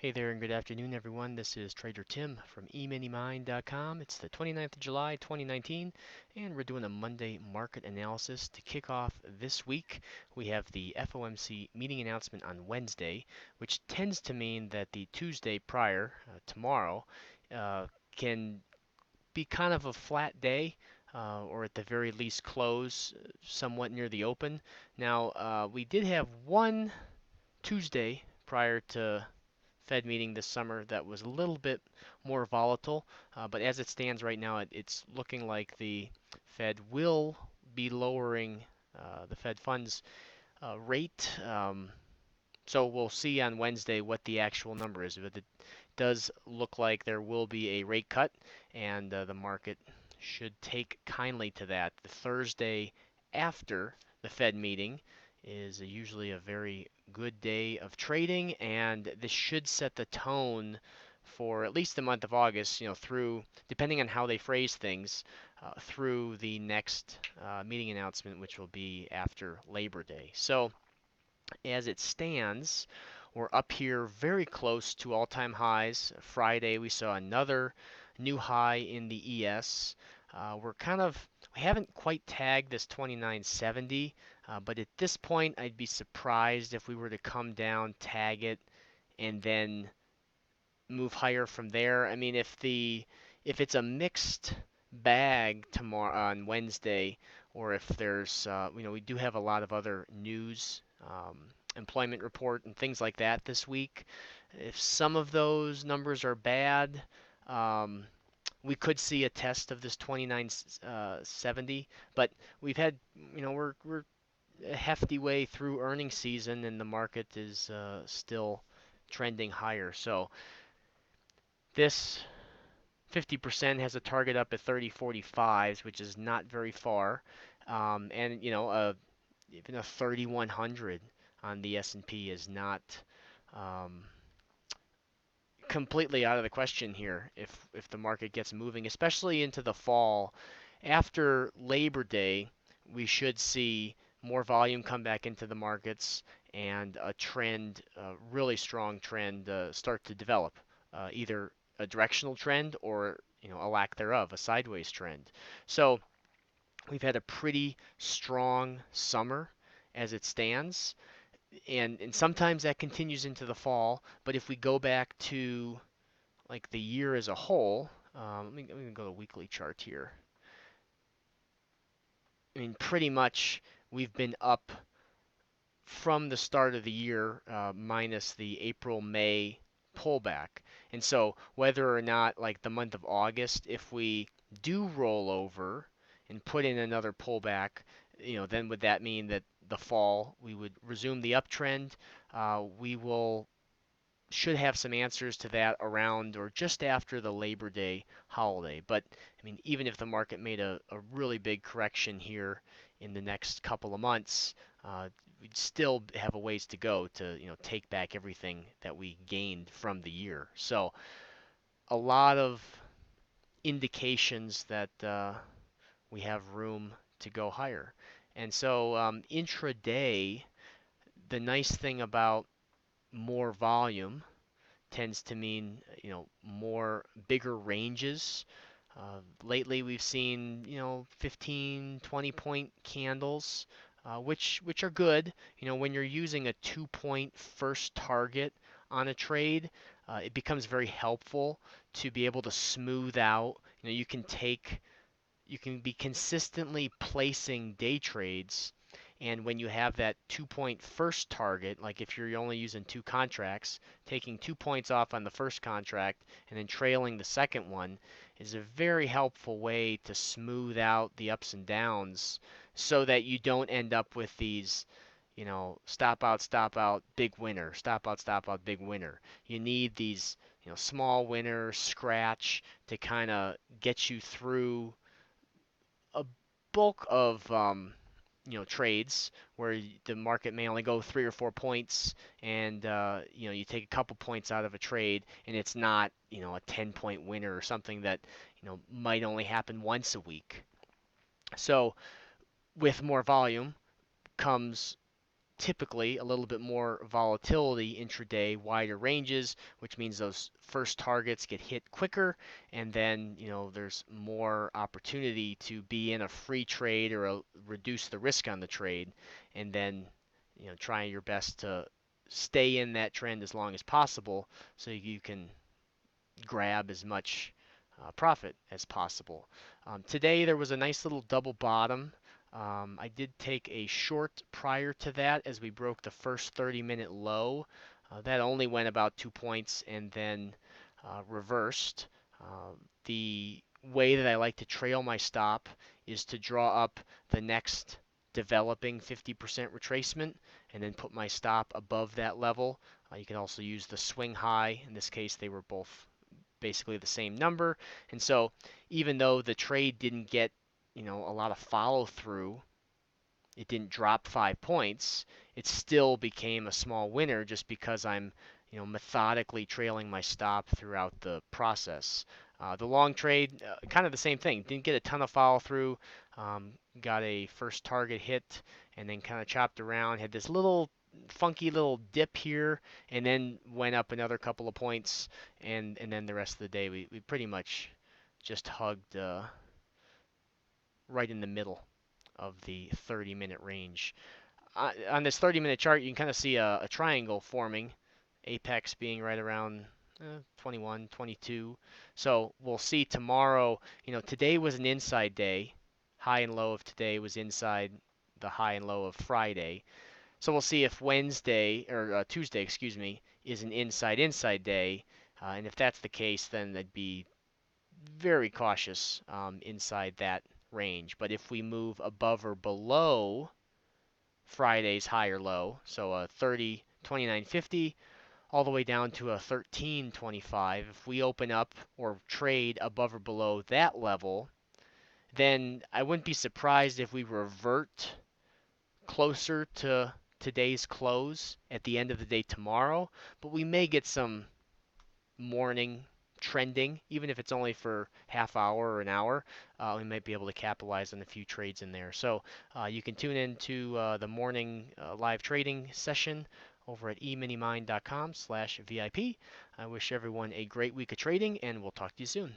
Hey there and good afternoon, everyone. This is Trader Tim from eMiniMind.com. It's the 29th of July, 2019, and we're doing a Monday market analysis to kick off this week. We have the FOMC meeting announcement on Wednesday, which tends to mean that the Tuesday prior, tomorrow, uh, can be kind of a flat day. Or at the very least close somewhat near the open. Now, we did have one Tuesday prior to Fed meeting this summer that was a little bit more volatile. But as it stands right now, it's looking like the Fed will be lowering the Fed funds rate. So we'll see on Wednesday what the actual number is. But it does look like there will be a rate cut, and the market should take kindly to that. The Thursday after the Fed meeting is usually a very good day of trading, and this should set the tone for at least the month of August, through, depending on how they phrase things, through the next meeting announcement, which will be after Labor Day. So as it stands, we're up here very close to all-time highs. Friday, we saw another new high in the ES. We haven't quite tagged this 2970, but at this point, I'd be surprised if we were to come down, tag it, and then move higher from there. I mean, if it's a mixed bag tomorrow on Wednesday, or if there's we do have a lot of other news, employment report and things like that this week. If some of those numbers are bad, um, we could see a test of this 2970. But we've had, we're a hefty way through earnings season, and the market is still trending higher. So this 50% has a target up at 3045s, which is not very far. And even a 3100 on the S&P is not um, completely out of the question here if the market gets moving, especially into the fall. After Labor Day, we should see more volume come back into the markets and a trend, a really strong trend, start to develop, either a directional trend or a lack thereof, a sideways trend. So we've had a pretty strong summer as it stands, and sometimes that continues into the fall. But if we go back to like the year as a whole, let me go to the weekly chart here. I mean, pretty much we've been up from the start of the year, minus the April May pullback. And so whether or not like the month of August, if we do roll over and put in another pullback, then would that mean that the fall we would resume the uptrend? We will should have some answers to that around or just after the Labor Day holiday. But I mean, even if the market made a really big correction here in the next couple of months, we'd still have a ways to go to take back everything that we gained from the year. So a lot of indications that we have room to go higher. And so intraday, the nice thing about more volume tends to mean more bigger ranges. Lately, we've seen 15, 20 point candles, which are good. When you're using a 2 point first target on a trade, it becomes very helpful to be able to smooth out. You can be consistently placing day trades, and when you have that 2 point first target, like if you're only using two contracts, taking 2 points off on the first contract and then trailing the second one is a very helpful way to smooth out the ups and downs so that you don't end up with these, stop out, big winner, stop out, big winner. You need these, small winner, scratch to kind of get you through a bulk of trades where the market may only go 3 or 4 points, and you take a couple points out of a trade, and it's not a 10 point winner or something that might only happen once a week. So with more volume comes typically a little bit more volatility intraday, wider ranges, which means those first targets get hit quicker, and then there's more opportunity to be in a free trade or reduce the risk on the trade, and then trying your best to stay in that trend as long as possible so you can grab as much profit as possible. Today there was a nice little double bottom. I did take a short prior to that as we broke the first 30-minute low. That only went about 2 points and then reversed. The way that I like to trail my stop is to draw up the next developing 50% retracement and then put my stop above that level. You can also use the swing high. In this case, they were both basically the same number. And so even though the trade didn't get, a lot of follow through, it didn't drop 5 points, it still became a small winner just because I'm, methodically trailing my stop throughout the process. The long trade, kind of the same thing. Didn't get a ton of follow through. Got a first target hit and then kind of chopped around. Had this little funky little dip here and then went up another couple of points. And then the rest of the day we pretty much just hugged right in the middle of the 30-minute range. On this 30-minute chart, you can kind of see a triangle forming, apex being right around 21, 22. So we'll see tomorrow. Today was an inside day. High and low of today was inside the high and low of Friday. So we'll see if Wednesday or Tuesday, excuse me, is an inside day. And if that's the case, then I'd be very cautious inside that range. But if we move above or below Friday's high or low, so a 30.2950 all the way down to a 13.25, if we open up or trade above or below that level, then I wouldn't be surprised if we revert closer to today's close at the end of the day tomorrow, but we may get some morning trending, even if it's only for half hour or an hour. We might be able to capitalize on a few trades in there. So you can tune into the morning live trading session over at eminimind.com/VIP. I wish everyone a great week of trading, and we'll talk to you soon.